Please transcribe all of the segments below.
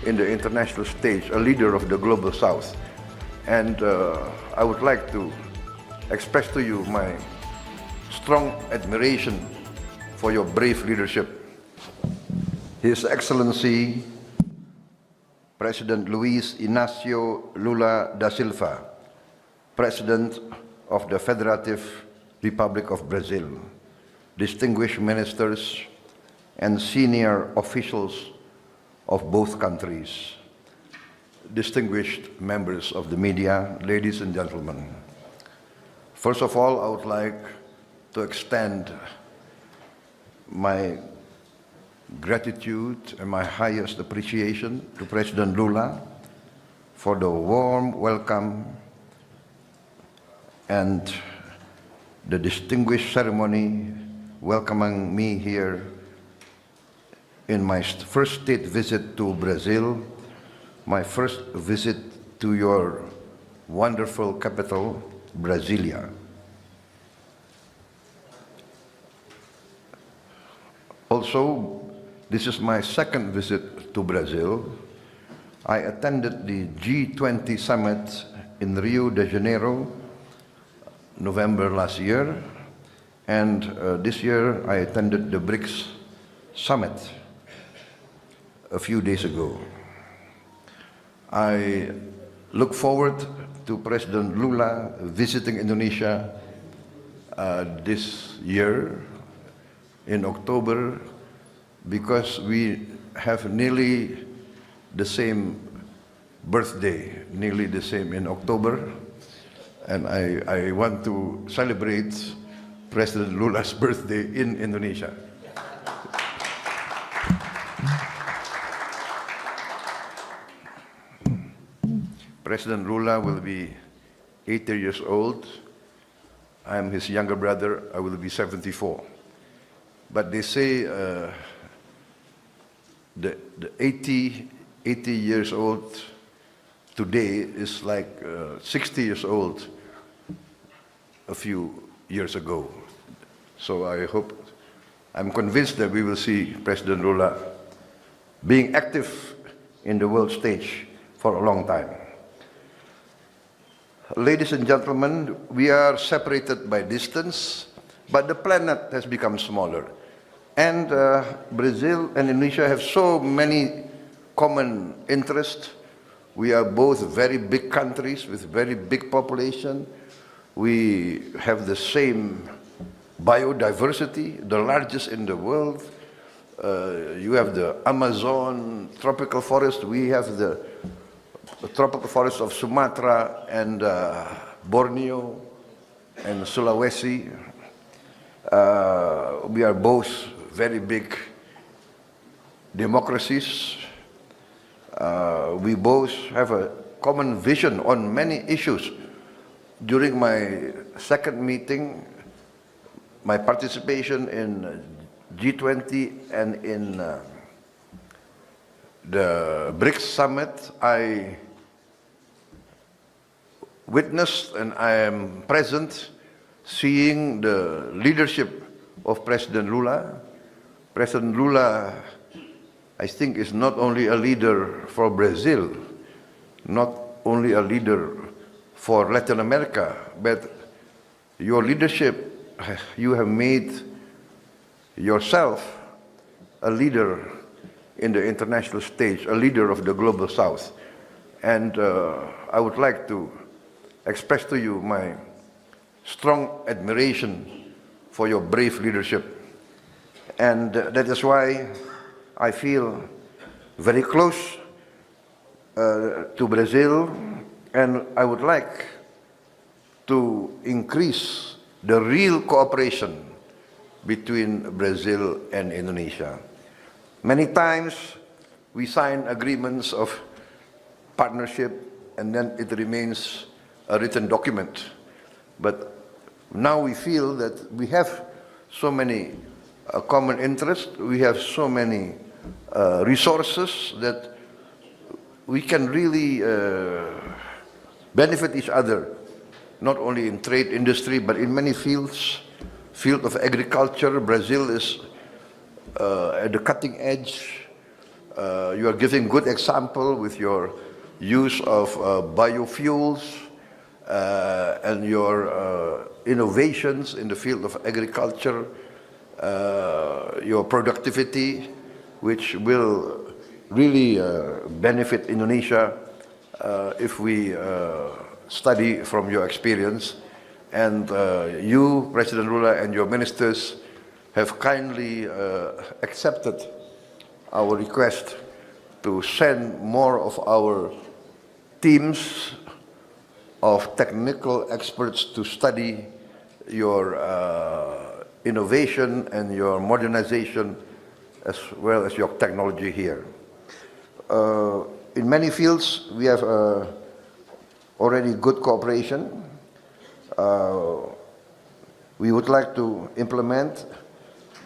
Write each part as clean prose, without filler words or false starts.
in the international stage, a leader of the global South. And I would like to express to you my strong admiration for your brave leadership. His Excellency President Luiz Inácio Lula da Silva, President of the Federative Republic of Brazil, distinguished ministers and senior officials of both countries, distinguished members of the media, ladies and gentlemen. First of all, I would like to extend my gratitude and my highest appreciation to President Lula for the warm welcome and the distinguished ceremony welcoming me here in my first state visit to Brazil, my first visit to your wonderful capital, Brasilia. Also, this is my second visit to Brazil. I attended the G20 summit in Rio de Janeiro, November last year, and this year I attended the BRICS summit a few days ago. I look forward to President Lula visiting Indonesia this year in October, because we have nearly the same birthday, nearly the same in October, and I want to celebrate President Lula's birthday in Indonesia. President Lula will be 80 years old. I am his younger brother. I will be 74. But they say the 80 years old today is like 60 years old a few years ago. So I'm convinced that we will see President Lula being active in the world stage for a long time. Ladies and gentlemen, we are separated by distance, but the planet has become smaller. And Brazil and Indonesia have so many common interests. We are both very big countries with very big population. We have the same biodiversity, the largest in the world. You have the Amazon tropical forest. We have the tropical forest of Sumatra and Borneo and Sulawesi. We are both very big democracies. We both have a common vision on many issues. During my second meeting, my participation in G20 and in the BRICS summit, I witnessed and I am present seeing the leadership of President Lula. President Lula, I think, is not only a leader for Brazil, not only a leader for Latin America, but your leadership, you have made yourself a leader in the international stage, a leader of the global South. And I would like to express to you my strong admiration for your brave leadership. And that is why I feel very close to Brazil, and I would like to increase the real cooperation between Brazil and Indonesia. Many times we sign agreements of partnership and then it remains a written document. But now we feel that we have so many common interests, we have so many resources that we can really benefit each other, not only in trade industry, but in many fields. Field of agriculture, Brazil is at the cutting edge. You are giving good example with your use of biofuels and your innovations in the field of agriculture, your productivity, which will really benefit Indonesia if we study from your experience. And you, President Lula, and your ministers have kindly accepted our request to send more of our teams of technical experts to study your innovation and your modernization as well as your technology here. In many fields, we have already good cooperation. We would like to implement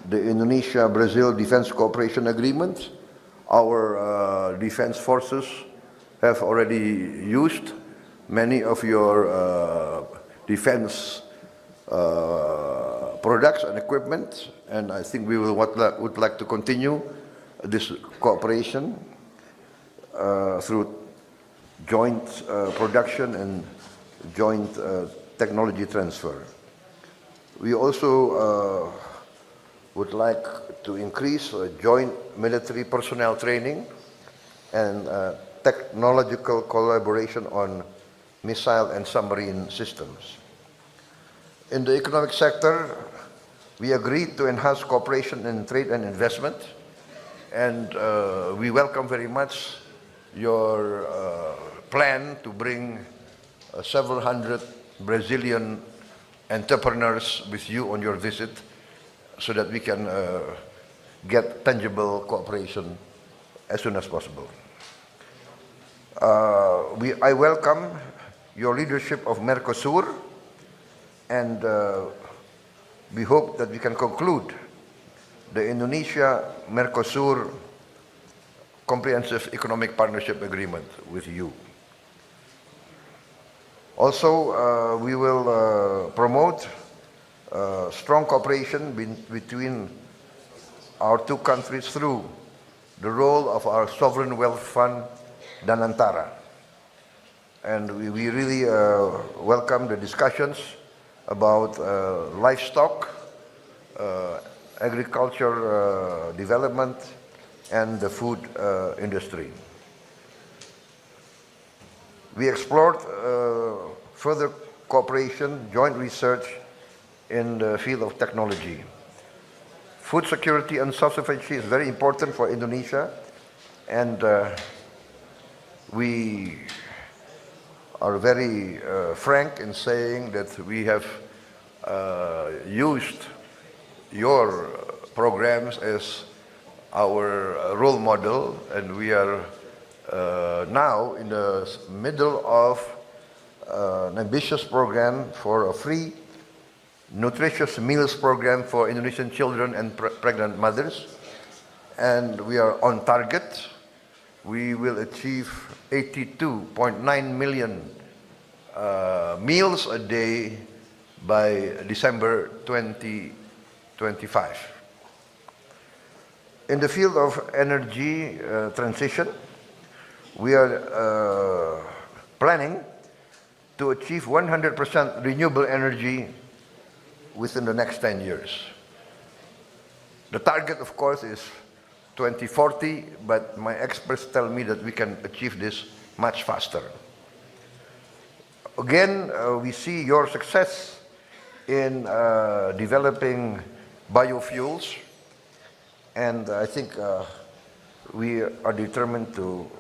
the Indonesia-Brazil Defense Cooperation Agreement. Our defense forces have already used many of your defense products and equipment, and I think we would like to continue this cooperation through joint production and joint technology transfer. We also would like to increase joint military personnel training and technological collaboration on missile and submarine systems. In the economic sector, we agreed to enhance cooperation in trade and investment, and we welcome very much your plan to bring several hundred Brazilian entrepreneurs with you on your visit so that we can get tangible cooperation as soon as possible. I welcome your leadership of Mercosur, and we hope that we can conclude the Indonesia-Mercosur Comprehensive Economic Partnership Agreement with you. Also, we will promote strong cooperation between our two countries through the role of our sovereign wealth fund, Danantara. And we really welcome the discussions about livestock, agriculture development, and the food industry. We explored further cooperation, joint research in the field of technology. Food security and self-sufficiency is very important for Indonesia, and we are very frank in saying that we have used your programs as our role model, and we are now in the middle of an ambitious program for a free nutritious meals program for Indonesian children and pregnant mothers, and we are on target. We will achieve 82.9 million meals a day by December 2025. In the field of energy transition, we are planning to achieve 100% renewable energy within the next 10 years. The target, of course, is 2040, but my experts tell me that we can achieve this much faster. Again, we see your success in developing biofuels, and I think we are determined to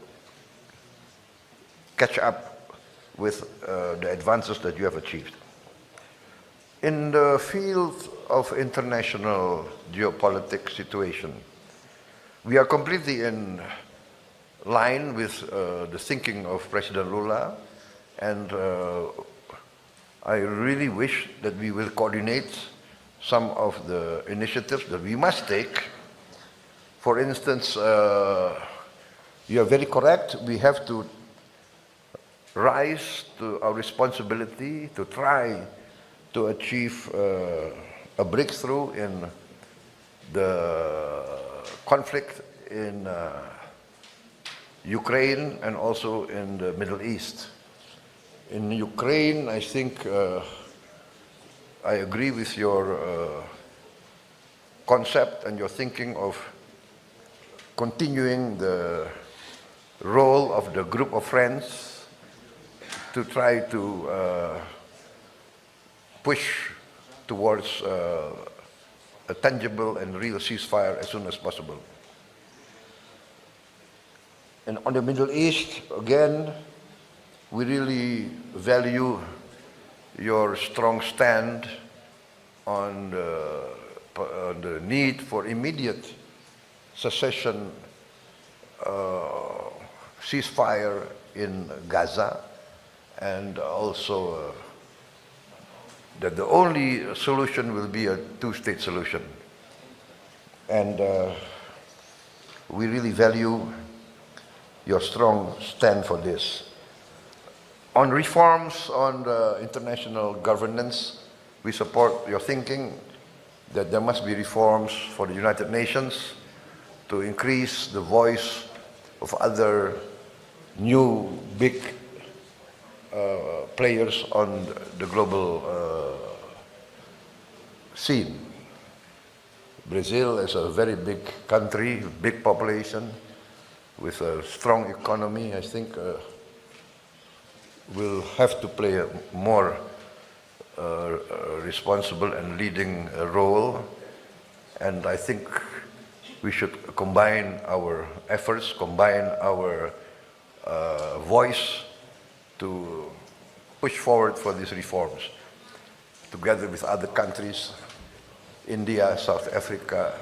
catch up with the advances that you have achieved. In the field of international geopolitics situation, we are completely in line with the thinking of President Lula, and I really wish that we will coordinate some of the initiatives that we must take. For instance, you are very correct, we have to rise to our responsibility to try to achieve a breakthrough in the conflict in Ukraine and also in the Middle East. In Ukraine, I think I agree with your concept and your thinking of continuing the role of the group of friends to try to push towards a tangible and real ceasefire as soon as possible. And on the Middle East, again, we really value your strong stand on the need for immediate cessation, ceasefire in Gaza, and also that the only solution will be a two-state solution. And we really value your strong stand for this. On reforms on the international governance, we support your thinking that there must be reforms for the United Nations to increase the voice of other new big players on the global scene. Brazil is a very big country, big population, with a strong economy. I think will have to play a more responsible and leading role. And I think we should combine our efforts, combine our voice to push forward for these reforms, together with other countries, India, South Africa,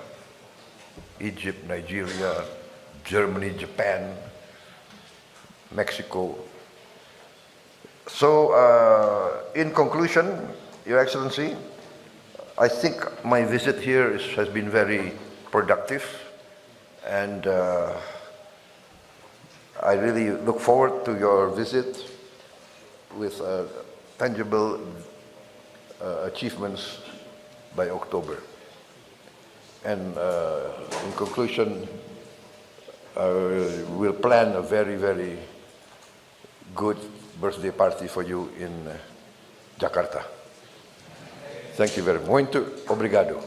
Egypt, Nigeria, Germany, Japan, Mexico. So, in conclusion, Your Excellency, I think my visit here has been very productive, and I really look forward to your visit with tangible achievements by October. And in conclusion, we'll plan a very, very good birthday party for you in Jakarta. Thank you very much. Muito obrigado.